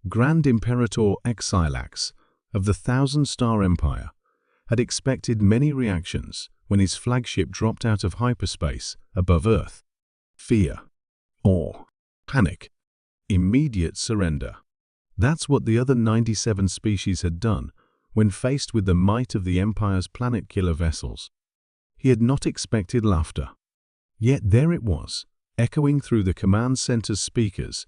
Grand Imperator Xilax of the Thousand-Star Empire had expected many reactions when his flagship dropped out of hyperspace above Earth. Fear, awe, panic, immediate surrender. That's what the other 97 species had done when faced with the might of the Empire's planet-killer vessels. He had not expected laughter. Yet there it was, echoing through the command center's speakers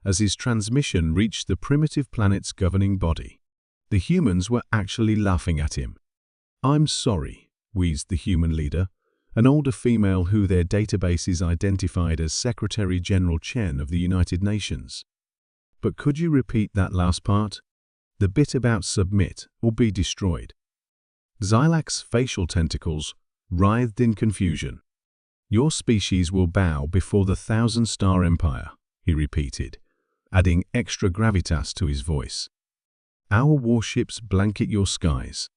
as his transmission reached the primitive planet's governing body. The humans were actually laughing at him. "I'm sorry," wheezed the human leader, an older female who their databases identified as Secretary General Chen of the United Nations. "But could you repeat that last part? The bit about submit or be destroyed." Xilax's facial tentacles writhed in confusion. "Your species will bow before the Thousand-Star Empire," he repeated, adding extra gravitas to his voice. "Our warships blanket your skies.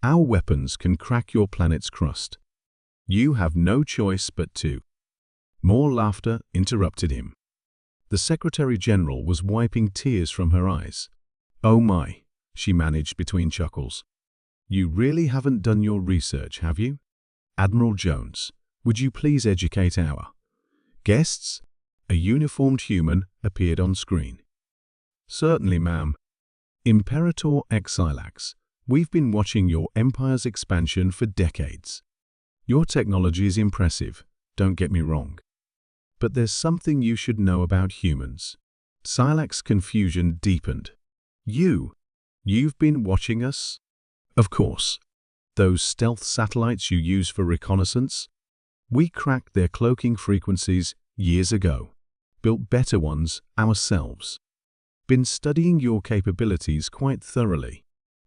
Our weapons can crack your planet's crust. You have no choice but to." More laughter interrupted him. The Secretary General was wiping tears from her eyes. "Oh my," she managed between chuckles. "You really haven't done your research, have you? Admiral Jones, would you please educate our guests?" A uniformed human appeared on screen. "Certainly, ma'am. Imperator Xilax, we've been watching your empire's expansion for decades. Your technology is impressive, don't get me wrong. But there's something you should know about humans." Xilax's confusion deepened. You've been watching us?" "Of course. Those stealth satellites you use for reconnaissance? We cracked their cloaking frequencies years ago. Built better ones ourselves. Been studying your capabilities quite thoroughly."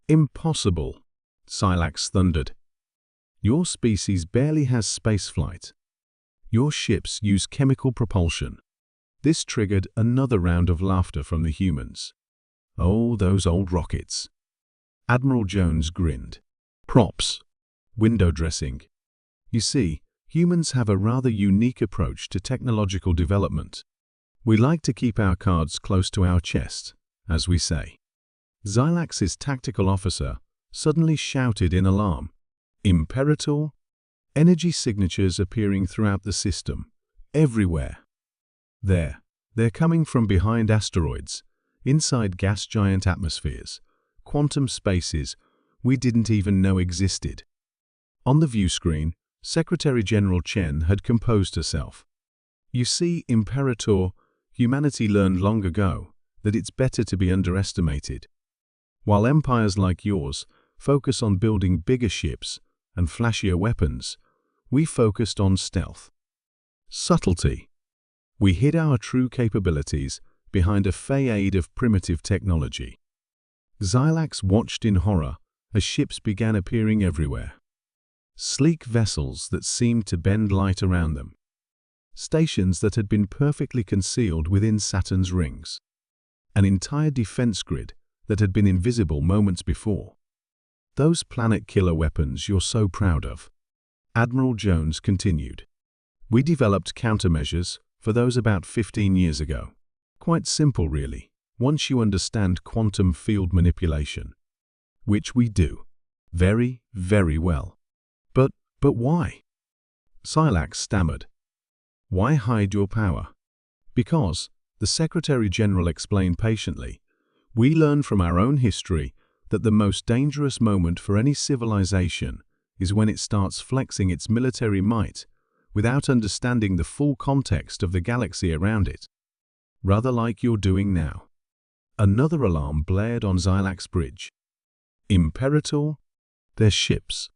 "Impossible," Xilax thundered. "Your species barely has spaceflight. Your ships use chemical propulsion." This triggered another round of laughter from the humans. "Oh, those old rockets." Admiral Jones grinned. "Props. Window dressing. You see, humans have a rather unique approach to technological development. We like to keep our cards close to our chest, as we say." Xilax's tactical officer suddenly shouted in alarm. "Imperator?" Energy signatures appearing throughout the system, everywhere. They're coming from behind asteroids, inside gas giant atmospheres, quantum spaces we didn't even know existed. On the view screen, Secretary General Chen had composed herself. "You see, Imperator, humanity learned long ago that it's better to be underestimated. While empires like yours focus on building bigger ships and flashier weapons, we focused on stealth. Subtlety. We hid our true capabilities behind a facade of primitive technology." Xilax watched in horror as ships began appearing everywhere. Sleek vessels that seemed to bend light around them. Stations that had been perfectly concealed within Saturn's rings. An entire defense grid that had been invisible moments before. "Those planet-killer weapons you're so proud of," Admiral Jones continued. "We developed countermeasures for those about 15 years ago. Quite simple, really, once you understand quantum field manipulation. Which we do. Very, very well." But why?" Xilax stammered. "Why hide your power?" "Because," the Secretary General explained patiently, "we learn from our own history that the most dangerous moment for any civilization is when it starts flexing its military might without understanding the full context of the galaxy around it. Rather like you're doing now." Another alarm blared on Xilax's bridge. "Imperator? They're ships.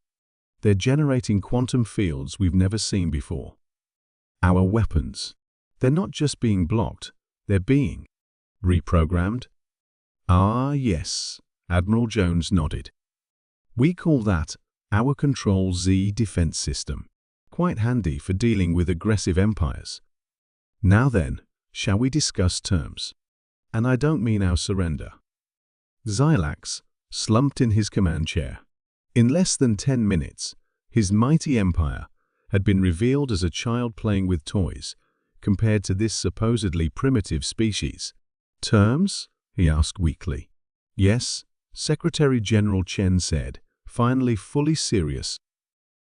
They're generating quantum fields we've never seen before. Our weapons. They're not just being blocked, they're being reprogrammed." "Ah, yes," Admiral Jones nodded. "We call that our Control-Z defense system. Quite handy for dealing with aggressive empires. Now then, shall we discuss terms? And I don't mean our surrender." Xilax slumped in his command chair. In less than 10 minutes, his mighty empire had been revealed as a child playing with toys compared to this supposedly primitive species. "Terms?" he asked weakly. Yes, Secretary General Chen said, finally fully serious.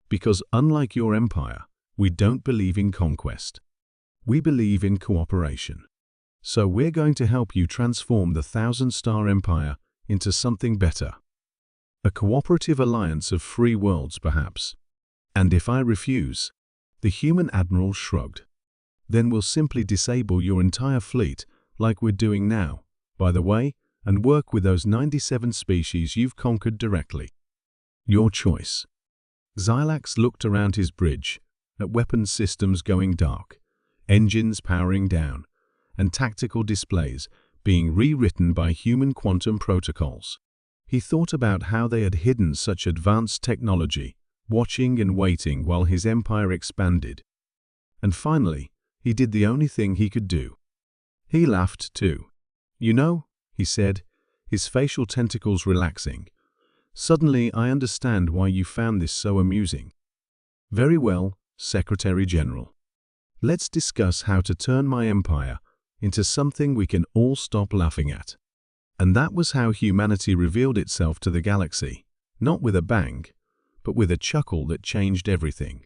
Because unlike your empire, we don't believe in conquest. We believe in cooperation. So we're going to help you transform the Thousand-Star Empire into something better. A cooperative alliance of free worlds, perhaps. And if I refuse, the human admiral shrugged. Then we'll simply disable your entire fleet like we're doing now, by the way, and work with those 97 species you've conquered directly. Your choice. Xylax looked around his bridge, at weapons systems going dark, engines powering down, and tactical displays being rewritten by human quantum protocols. He thought about how they had hidden such advanced technology, watching and waiting while his empire expanded. And finally, he did the only thing he could do. He laughed too. You know, he said, his facial tentacles relaxing. Suddenly I understand why you found this so amusing. Very well, Secretary General. Let's discuss how to turn my empire into something we can all stop laughing at. And that was how humanity revealed itself to the galaxy, not with a bang, but with a chuckle that changed everything.